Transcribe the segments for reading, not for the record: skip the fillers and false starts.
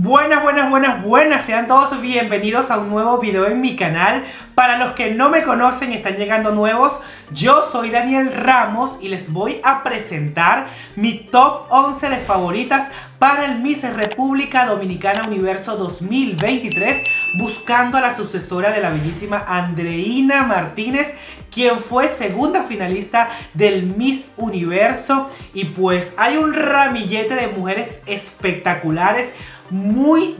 Buenas, sean todos bienvenidos a un nuevo video en mi canal. Para los que no me conocen y están llegando nuevos, yo soy Daniel Ramos y les voy a presentar mi top 11 de favoritas para el Miss República Dominicana Universo 2023, buscando a la sucesora de la bellísima Andreina Martínez, quien fue segunda finalista del Miss Universo. Y pues hay un ramillete de mujeres espectaculares. Muy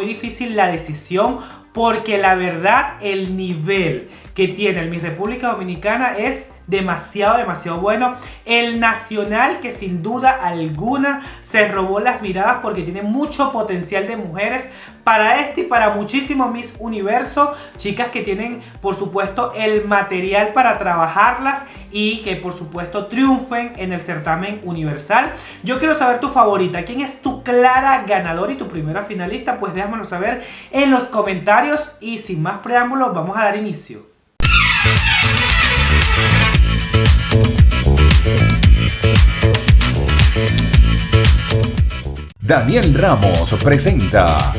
difícil la decisión, porque la verdad el nivel que tiene el Miss República Dominicana es demasiado bueno. El nacional, que sin duda alguna se robó las miradas porque tiene mucho potencial de mujeres para este y para muchísimo Miss Universo, chicas que tienen por supuesto el material para trabajarlas y que por supuesto triunfen en el certamen universal. Yo quiero saber tu favorita, quién es tu clara ganadora y tu primera finalista. Pues déjamelo saber en los comentarios y sin más preámbulos vamos a dar inicio. Daniel Ramos presenta.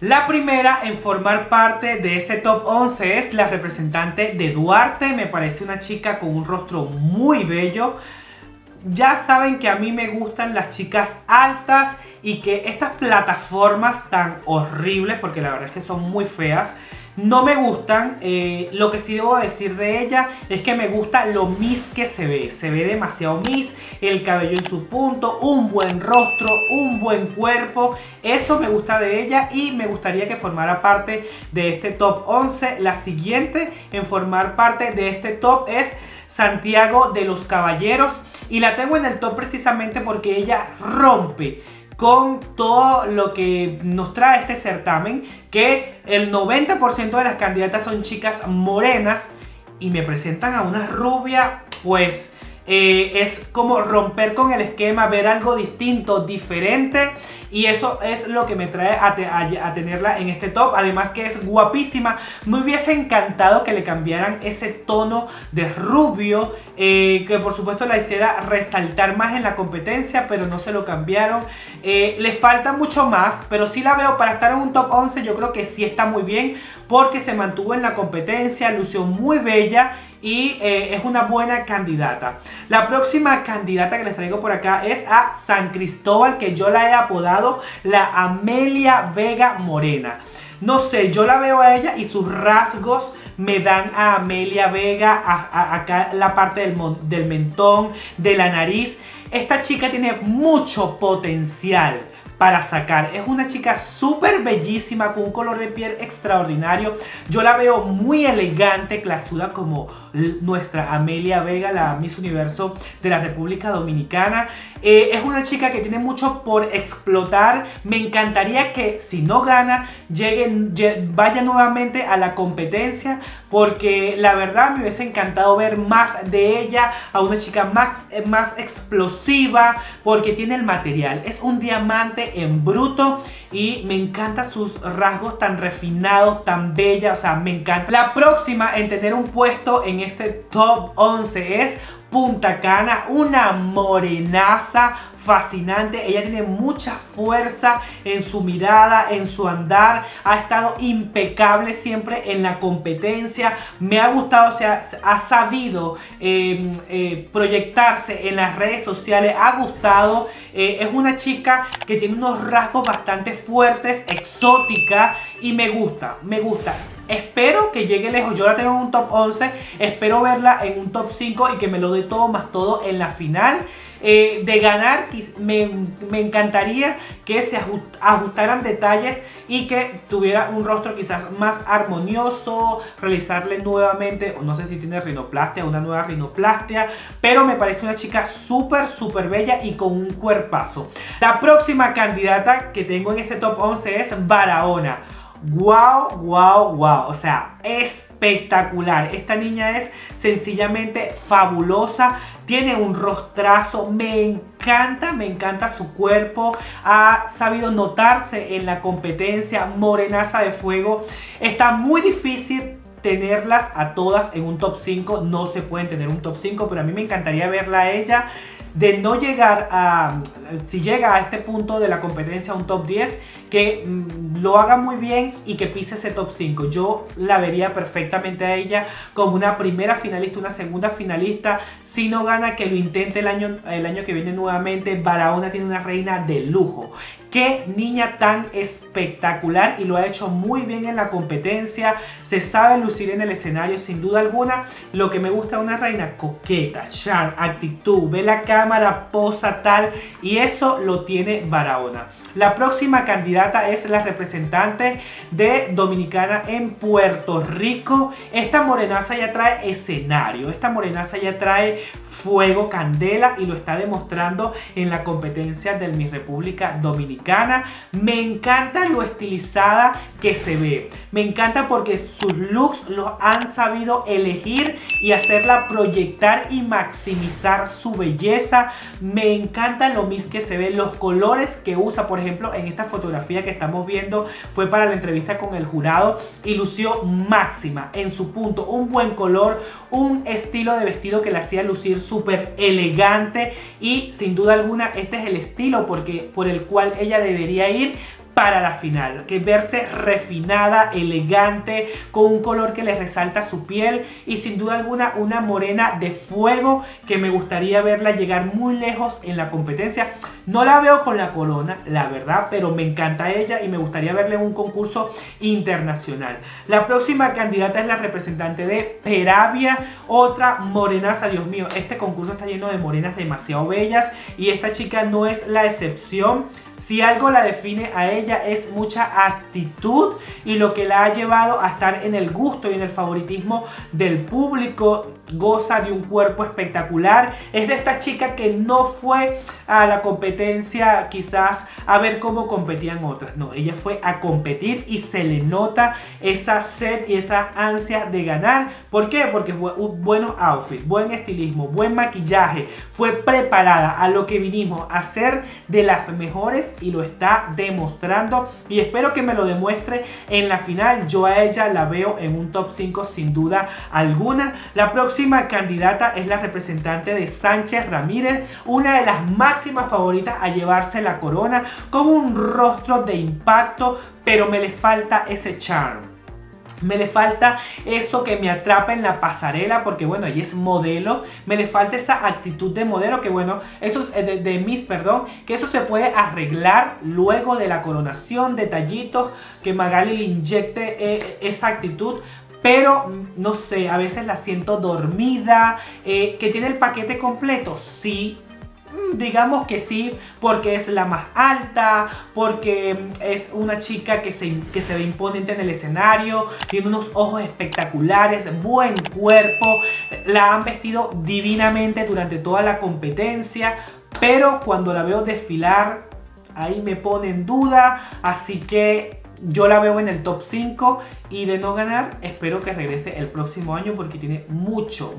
La primera en formar parte de este top 11 es la representante de Duarte. Me parece una chica con un rostro muy bello. Ya saben que a mí me gustan las chicas altas y que estas plataformas tan horribles, porque la verdad es que son muy feas, no me gustan. Lo que sí debo decir de ella es que me gusta lo Miss que se ve. Se ve demasiado Miss, el cabello en su punto, un buen rostro, un buen cuerpo. Eso me gusta de ella y me gustaría que formara parte de este top 11. La siguiente en formar parte de este top es Santiago de los Caballeros. Y la tengo en el top precisamente porque ella rompe con todo lo que nos trae este certamen, que el 90% de las candidatas son chicas morenas y me presentan a una rubia. Pues es como romper con el esquema, ver algo distinto, diferente, y eso es lo que me trae a tenerla en este top. Además que es guapísima. Me hubiese encantado que le cambiaran ese tono de rubio, que por supuesto la hiciera resaltar más en la competencia, pero no se lo cambiaron. Le falta mucho más, pero sí la veo para estar en un top 11. Yo creo que sí está muy bien porque se mantuvo en la competencia, lució muy bella y es una buena candidata. La próxima candidata que les traigo por acá es a San Cristóbal, que yo la he apodado la Amelia Vega Morena. No sé, yo la veo a ella y sus rasgos me dan a Amelia Vega, acá la parte del mentón, de la nariz. Esta chica tiene mucho potencial para sacar. Es una chica súper bellísima, con un color de piel extraordinario. Yo la veo muy elegante, clasuda, como nuestra Amelia Vega, la Miss Universo de la República Dominicana. Es una chica que tiene mucho por explotar. Me encantaría que, si no gana, vaya nuevamente a la competencia, porque la verdad me hubiese encantado ver más de ella, a una chica más explosiva, porque tiene el material. Es un diamante en bruto y me encantan sus rasgos tan refinados, tan bella. O sea, me encanta. La próxima en tener un puesto en este top 11 es Punta Cana, una morenaza fascinante. Ella tiene mucha fuerza en su mirada, en su andar. Ha estado impecable siempre en la competencia. Me ha gustado, o sea, ha sabido proyectarse en las redes sociales. Ha gustado. Es una chica que tiene unos rasgos bastante fuertes, exótica, y me gusta. Espero que llegue lejos. Yo la tengo en un top 11. Espero verla en un top 5 y que me lo dé todo más todo en la final. De ganar, me encantaría que se ajustaran detalles y que tuviera un rostro quizás más armonioso, realizarle nuevamente, no sé si tiene rinoplastia, una nueva rinoplastia, pero me parece una chica súper bella y con un cuerpazo. La próxima candidata que tengo en este top 11 es Barahona. Wow, o sea, espectacular. Esta niña es sencillamente fabulosa. Tiene un rostrazo, me encanta su cuerpo. Ha sabido notarse en la competencia, morenaza de fuego. Está muy difícil tenerlas a todas en un top 5. No se pueden tener un top 5, pero a mí me encantaría verla a ella de no llegar a, si llega a este punto de la competencia, un top 10, que lo haga muy bien y que pise ese top 5. Yo la vería perfectamente a ella como una primera finalista, una segunda finalista. Si no gana, que lo intente el año que viene nuevamente. Barahona tiene una reina de lujo. Qué niña tan espectacular, y lo ha hecho muy bien en la competencia. Se sabe lucir en el escenario sin duda alguna. Lo que me gusta de una reina: coqueta, charm, actitud, ve la cámara, posa tal, y eso lo tiene Barahona. La próxima candidata es la representante de Dominicana en Puerto Rico. Esta morenaza ya trae escenario, esta morenaza ya trae fuego, candela, y lo está demostrando en la competencia del Miss República Dominicana. Me encanta lo estilizada que se ve, me encanta porque sus looks los han sabido elegir y hacerla proyectar y maximizar su belleza. Me encanta lo Miss que se ve, los colores que usa. Por ejemplo, en esta fotografía que estamos viendo fue para la entrevista con el jurado y lució máxima en su punto. Un buen color, un estilo de vestido que la hacía lucir súper elegante, y sin duda alguna este es el estilo por el cual ella debería ir para la final, que verse refinada, elegante, con un color que le resalta su piel, y sin duda alguna una morena de fuego que me gustaría verla llegar muy lejos en la competencia. No la veo con la corona, la verdad, pero me encanta ella y me gustaría verla en un concurso internacional. La próxima candidata es la representante de Peravia, otra morenaza. Dios mío, este concurso está lleno de morenas demasiado bellas y esta chica no es la excepción. Si algo la define a ella es mucha actitud, y lo que la ha llevado a estar en el gusto y en el favoritismo del público. Goza de un cuerpo espectacular. Es de esta chica que no fue a la competencia quizás a ver cómo competían otras. No, ella fue a competir y se le nota esa sed y esa ansia de ganar. ¿Por qué? Porque fue un buen outfit, buen estilismo, buen maquillaje. Fue preparada a lo que vinimos a ser, de las mejores, y lo está demostrando, y espero que me lo demuestre en la final. Yo a ella la veo en un top 5 sin duda alguna. La próxima candidata es la representante de Sánchez Ramírez, una de las máximas favoritas a llevarse la corona, con un rostro de impacto, pero me le falta ese charm. Me le falta eso que me atrapa en la pasarela, porque bueno, ella es modelo. Me le falta esa actitud de modelo, que bueno, eso es de Miss, perdón, que eso se puede arreglar luego de la coronación, detallitos, que Magali le inyecte esa actitud. Pero no sé, a veces la siento dormida. ¿Que tiene el paquete completo? Sí. Digamos que sí, porque es la más alta, porque es una chica que se ve imponente en el escenario, tiene unos ojos espectaculares, buen cuerpo, la han vestido divinamente durante toda la competencia, pero cuando la veo desfilar, ahí me pone en duda. Así que yo la veo en el top 5, y de no ganar, espero que regrese el próximo año, porque tiene mucho,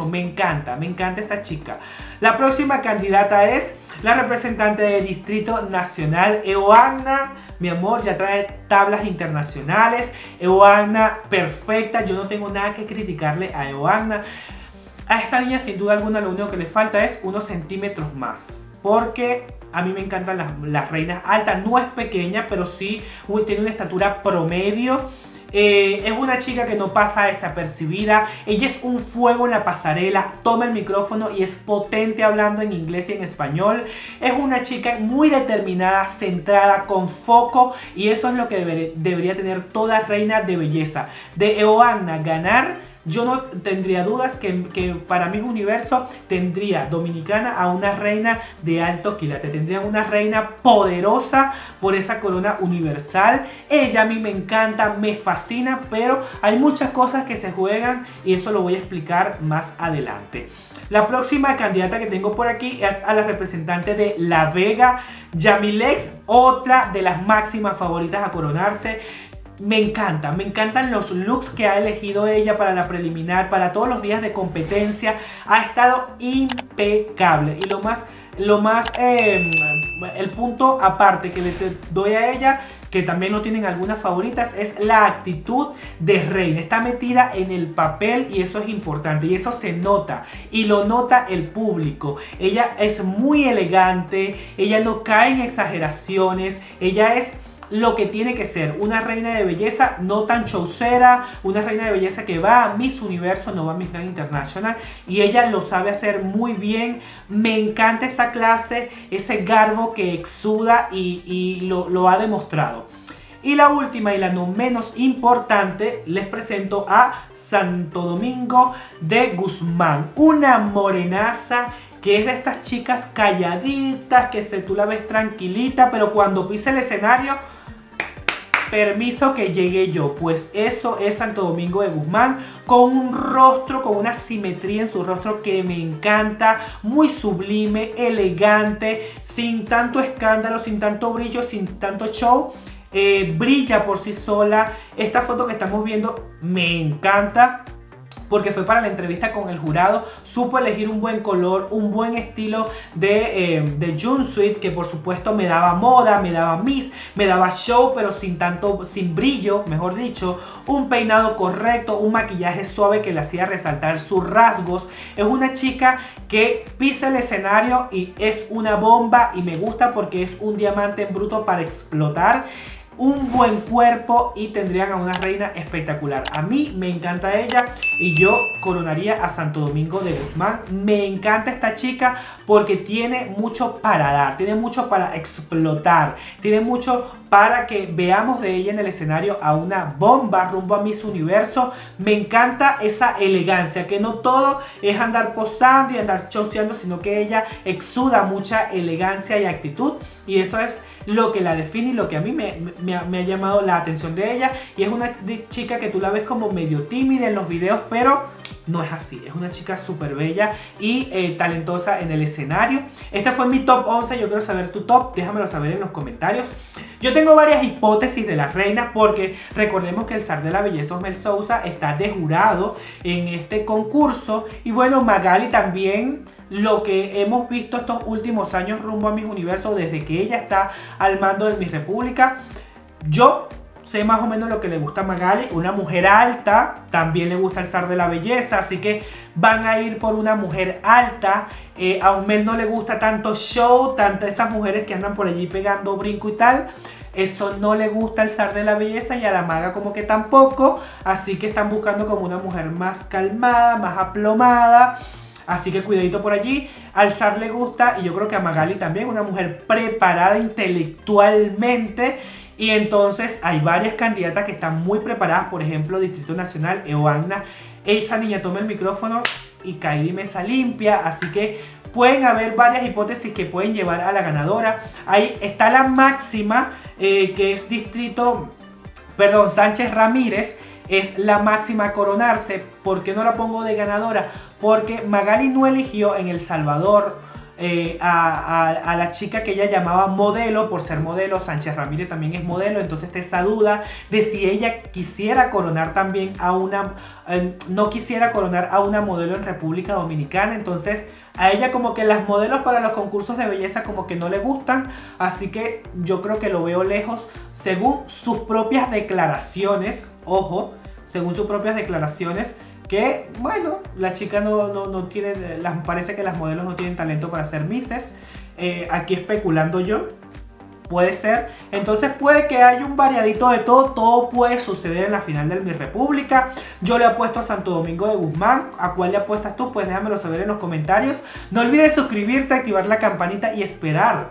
me encanta esta chica. La próxima candidata es la representante del Distrito Nacional, Eoanna. Mi amor, ya trae tablas internacionales. Eoanna, perfecta, yo no tengo nada que criticarle a Eoanna. A esta niña sin duda alguna lo único que le falta es unos centímetros más, porque a mí me encantan las reinas altas. No es pequeña, pero sí tiene una estatura promedio. Es una chica que no pasa desapercibida. Ella es un fuego en la pasarela. Toma el micrófono y es potente hablando en inglés y en español. Es una chica muy determinada, centrada, con foco. Y eso es lo que debería tener toda reina de belleza. De Eoanna ganar, yo no tendría dudas que para mi universo tendría Dominicana a una reina de alto quilate. Tendría una reina poderosa por esa corona universal. Ella a mí me encanta, me fascina, pero hay muchas cosas que se juegan y eso lo voy a explicar más adelante. La próxima candidata que tengo por aquí es a la representante de La Vega, Yamilex, otra de las máximas favoritas a coronarse. Me encantan los looks que ha elegido ella para la preliminar, para todos los días de competencia. Ha estado impecable, y lo más el punto aparte que le doy a ella, que también lo tienen algunas favoritas, es la actitud de reina. Está metida en el papel y eso es importante y eso se nota y lo nota el público. Ella es muy elegante, ella no cae en exageraciones, ella es lo que tiene que ser una reina de belleza no tan showcera, una reina de belleza que va a Miss Universo, no va a Miss Grand International, y ella lo sabe hacer muy bien. Me encanta esa clase, ese garbo que exuda y lo ha demostrado. Y la última y la no menos importante, les presento a Santo Domingo de Guzmán, una morenaza que es de estas chicas calladitas, que tú la ves tranquilita, pero cuando pisa el escenario, permiso que llegue yo. Pues eso es Santo Domingo de Guzmán, con un rostro, con una simetría en su rostro que me encanta, muy sublime, elegante, sin tanto escándalo, sin tanto brillo, sin tanto show. Brilla por sí sola. Esta foto que estamos viendo me encanta, porque fue para la entrevista con el jurado, supo elegir un buen color, un buen estilo de jumpsuit, que por supuesto me daba moda, me daba Miss, me daba show, pero sin brillo, mejor dicho, un peinado correcto, un maquillaje suave que le hacía resaltar sus rasgos. Es una chica que pisa el escenario y es una bomba, y me gusta porque es un diamante en bruto para explotar. Un buen cuerpo y tendrían a una reina espectacular. A mí me encanta ella y yo coronaría a Santo Domingo de Guzmán. Me encanta esta chica porque tiene mucho para dar, tiene mucho para explotar, tiene mucho para que veamos de ella en el escenario a una bomba rumbo a Miss Universo. Me encanta esa elegancia, que no todo es andar posando y andar choceando, sino que ella exuda mucha elegancia y actitud, y eso es lo que la define y lo que a mí me ha llamado la atención de ella. Y es una chica que tú la ves como medio tímida en los videos, pero no es así. Es una chica súper bella y talentosa en el escenario. Este fue mi top 11. Yo quiero saber tu top. Déjamelo saber en los comentarios. Yo tengo varias hipótesis de las reinas, porque recordemos que el zar de la belleza, Osmel Sousa, está de jurado en este concurso. Y bueno, Magali también, lo que hemos visto estos últimos años rumbo a Miss Universo, desde que ella está al mando de Miss República, yo sé más o menos lo que le gusta a Magali. Una mujer alta, también le gusta el zar de la belleza, así que van a ir por una mujer alta. A Osmel no le gusta tanto show, tantas esas mujeres que andan por allí pegando brinco y tal. Eso no le gusta al zar de la belleza, y a la maga como que tampoco. Así que están buscando como una mujer más calmada, más aplomada. Así que cuidadito por allí. Al zar le gusta, y yo creo que a Magali también, una mujer preparada intelectualmente. Y entonces hay varias candidatas que están muy preparadas. Por ejemplo, Distrito Nacional, Eoanna. Esa niña toma el micrófono y cae mesa limpia. Así que pueden haber varias hipótesis que pueden llevar a la ganadora. Ahí está la máxima, que es Sánchez Ramírez. Es la máxima a coronarse. ¿Por qué no la pongo de ganadora? Porque Magali no eligió en El Salvador a la chica que ella llamaba modelo por ser modelo. Sánchez Ramírez también es modelo, entonces está esa duda de si ella quisiera coronar también a una no quisiera coronar a una modelo en República Dominicana. Entonces a ella como que las modelos para los concursos de belleza como que no le gustan, así que yo creo que lo veo lejos, según sus propias declaraciones. Ojo, según sus propias declaraciones, que bueno, la chica no tiene, parece que las modelos no tienen talento para ser misses. Aquí especulando yo, puede ser. Entonces puede que haya un variadito de todo puede suceder en la final del Miss República. Yo le apuesto a Santo Domingo de Guzmán. ¿A cuál le apuestas tú? Pues déjamelo saber en los comentarios. No olvides suscribirte, activar la campanita y esperar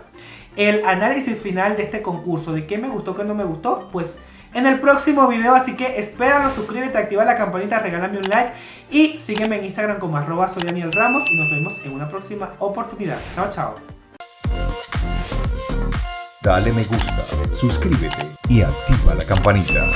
el análisis final de este concurso, de qué me gustó, qué no me gustó, pues en el próximo video. Así que espéralo, suscríbete, activa la campanita, regálame un like y sígueme en Instagram como @soydanielramos, y nos vemos en una próxima oportunidad. Chao, chao. Dale me gusta, suscríbete y activa la campanita.